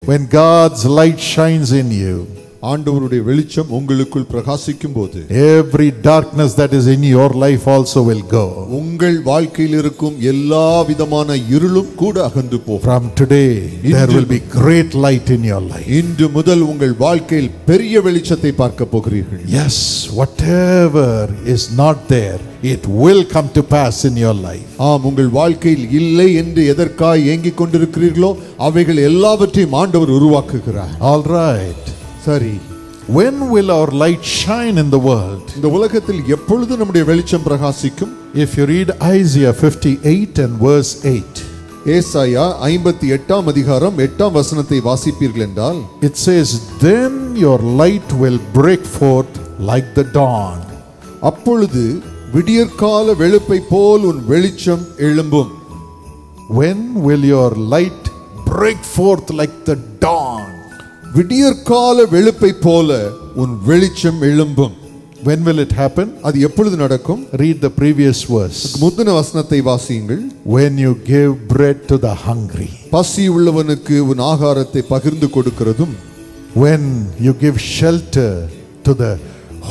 When God's light shines in you, ஆண்டவருடைய வெளிச்சம் உங்களுக்குள் பிரகாசிக்கும் போது every darkness that is in your life also will go. உங்கள் வாழ்க்கையில் இருக்கும் எல்லா விதமான இருளும் கூட அகன்று போகும். From today there will be great light in your life. இன்று முதல் உங்கள் வாழ்க்கையில் பெரிய வெளிச்சத்தை பார்க்க போகிறீர்கள். Yes, whatever is not there, it will come to pass in your life. ஆம், உங்கள் வாழ்க்கையில் இல்லை என்று எதற்காக ஏங்கிக் கொண்டிருக்கிறீர்களோ அவைகள் எல்லாவற்றையும் ஆண்டவர் உருவாக்குகிறார். All right. சரி, when will our light shine in the world? இந்த உலகத்தில் எப்பொழுது நம்முடைய வெளிச்சம் பிரகாசிக்கும்? If you read Isaiah 58 and verse 8, ஏசாயா 58ஆம் அதிகாரம் 8ஆம் வசனத்தை வாசிப்பீர்கள் என்றால், it says, then your light will break forth like the dawn. அப்பொழுது விடியற்கால வெளுப்பை போல் உன் வெளிச்சம் எழும்பும். When will your light break forth like the dawn? விடியற்கால வெளுப்பை போல உன் வெளிச்சம் எழும்பும். When will it happen? அது எப்பொழுது நடக்கும்? Read the previous verse. முந்தின வசனத்தை வாசியுங்கள். When you give bread to the hungry. பசி உள்ளவனுக்கு உன் ஆகாரத்தை பகிர்ந்து கொடுக்கிறதும், When you give shelter to the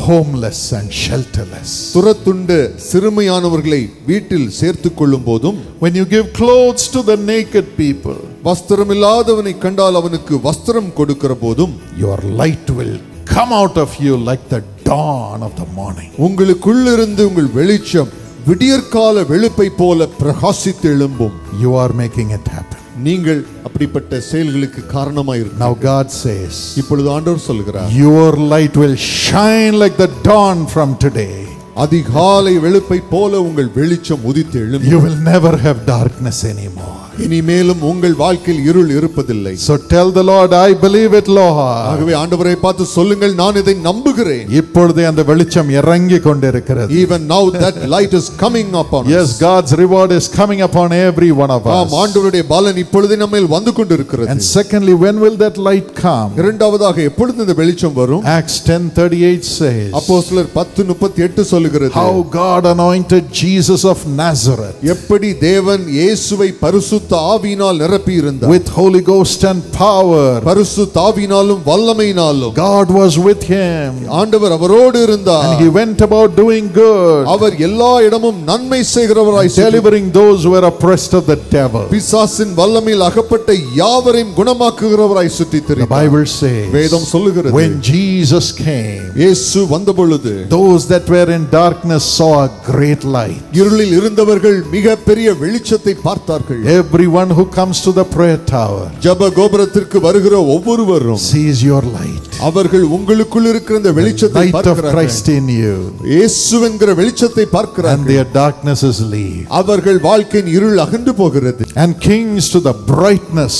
homeless and shelterless. துரத்துண்ட சிறுமையானவர்களை வீட்டில் சேர்த்துக் கொள்ளும் போதும், When you give clothes to the naked people. வஸ்திரமில்லாதவனை கண்டால் அவனுக்கு வஸ்திரம் கொடுக்கிற போதும், Your light will come out of you like the dawn of the morning. உங்களுக்குள்ளிருந்து உங்கள் வெளிச்சம் விடியற்கால வெளுப்பை போல பிரகாசித்து எழும்பும். You are making it happen. நீங்கள் அப்படிப்பட்ட செயல்களுக்கு காரணமாய் இருக்கிறீர்கள். Now God says, இப்பொழுது ஆண்டவர் சொல்கிறார், your light will shine like the dawn from today. அதிகாலை வெளுப்பை போல உங்கள் வெளிச்சம் உதித்து எழும்பும். You will never have darkness anymore. இனிமேலும் உங்கள் வாழ்க்கையில் இருள் இருப்பதில்லை. So tell the Lord, I believe it, Lord. ஆகவே ஆண்டவரை பார்த்து சொல்லுங்கள், நான் இதை நம்புகிறேன். இப்பொழுதே அந்த வெளிச்சம் இறங்கி கொண்டிருக்கிறது. Even now that light is coming upon us. Yes, God's reward is coming upon every one of us. ஆம், ஆண்டவருடைய பலன் இப்பொழுதே நம்மேல் வந்து கொண்டிருக்கிறது. And secondly, when will that light come? இரண்டாவதாக எப்பொழுது இந்த வெளிச்சம் வரும்? Acts 10:38 says, அப்போஸ்தலர் 10:38 சொல்லுகிறது, how God anointed Jesus of Nazareth எப்படி தேவன் இயேசுவை பரிசுத்த ஆவியினால் நிரப்பி இருந்தார். with Holy Ghost and power. பரிசுத்த ஆவியினாலும் வல்லமையினாலும் God was with him. ஆண்டவர் அவரோடு இருந்தார். And he went about doing good, அவர் எல்லா இடமும் நன்மை செய்கிறவராய், delivering those who were oppressed of the devil. பிசாசின் வல்லமையில் அகப்பட்ட யாவரையும் குணமாக்குகிறவராய் சுற்றித் The திரிந்தார். Bible says, வேதம் சொல்லுகிறது, when Jesus came, இயேசு வந்த பொழுது those that were in darkness saw a great light. இருளில் இருந்தவர்கள் மிகப்பெரிய வெளிச்சத்தை பார்த்தார்கள். Everyone who comes to the prayer tower ஜெப கோபுரத்திற்கு வருகிற ஒவ்வொருவரும் sees your light. அவர்கள் உங்களுக்குள் இருக்கிற இந்த வெளிச்சத்தை Light of பார்க்கிறார்கள். Christ in you. இயேசு என்கிற வெளிச்சத்தை And பார்க்கிறார்கள். their darknesses leave. அவர்கள் வாழ்க்கையின் இருள் அகன்று போகிறது. And kings to the brightness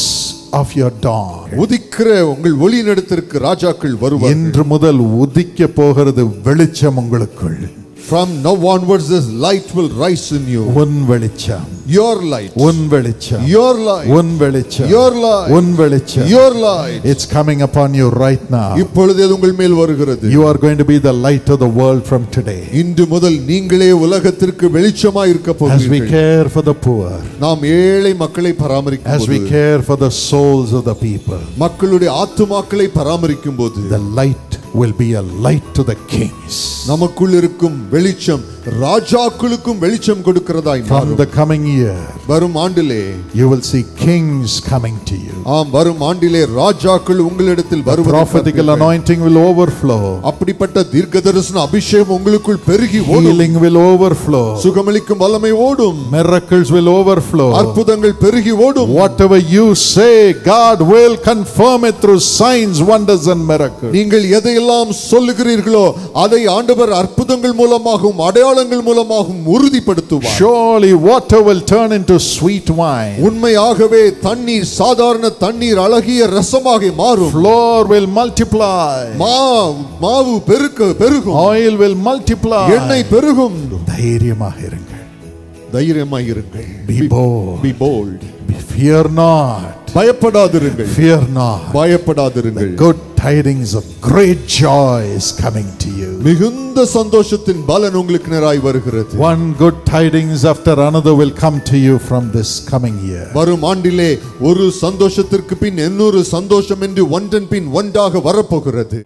of your dawn. உதிக்கிற உங்கள் ஒளியினிடத்திற்கு ராஜாக்கள் வருவார்கள். இன்று முதல் உதிக்க போகிறது வெளிச்சம் உங்களுக்குள். From now onwards this light will rise in you. உன் வெளிச்சம், Your light. உன் வெளிச்சம், Your light. உன் வெளிச்சம், Your light. உன் வெளிச்சம். Your light. It's coming upon you right now. இப்பொழுது அது உங்கள் மேல் வருகிறது. You are going to be the light of the world from today. இன்று முதல் நீங்களே உலகத்திற்கு வெளிச்சமாய் இருக்க As we போகிறீர்கள். care for the poor, நாம் ஏழை மக்களை பராமரிக்கும் as we போது, care for the souls of the people, மக்களுடைய ஆத்துமாக்களை பராமரிக்கும் போது, the light will be a light to the kings. நமக்குள் இருக்கும் வெளிச்சம் ராஜாக்களுக்கும் வெளிச்சம் கொடுக்கிறதாய் From மாறும். the coming year, வரும் ஆண்டிலே you will see kings coming to you. ஆம், வரும் ஆண்டிலே ராஜாக்கள் உங்களிடத்தில் The வருவதை prophetical பார்ப்பீர்கள். anointing will overflow. அப்படிப்பட்ட தீர்க்கதரிசன அபிஷேகம் உங்களுக்குள் பெருகி ஓடும். Healing will overflow. சுகமளிக்கும் வல்லமை ஓடும். Miracles will overflow. அற்புதங்கள் பெருகி ஓடும். Whatever you say, God will confirm it through signs, wonders and miracles. நீங்கள் எதையெல்லாம் சொல்லுகிறீர்களோ அதை ஆண்டவர் அற்புதங்கள் மூலமாகவும் அடையாளங்கள் மூலமாகவும் உறுதிப்படுத்துவார். Surely water will turn into sweet wine. உண்மையாகவே தண்ணீர் சாதாரண தண்ணீர் அழகிய ரசமாக மாறும். Flour will multiply. மாவு பெருகும். Oil will multiply. எண்ணெய் பெருகும். தைரியமாக இருங்கள். தைரியமாய் இருங்கள். Be bold. Be bold. Fear not. பயப்படாதிருங்கள். Fear not. பயப்படாதிருங்கள். Good tidings of great joy is coming to you. மிகுந்த சந்தோஷத்தின் பலன் உங்களுக்கு நேராய் வருகிறது. One good tidings after another will come to you from this coming year. வரும் ஆண்டிலே ஒரு சந்தோஷத்திற்கு பின் இன்னொரு சந்தோஷம் என்று ஒன்றன் பின் ஒன்றாக வரப்போகிறது.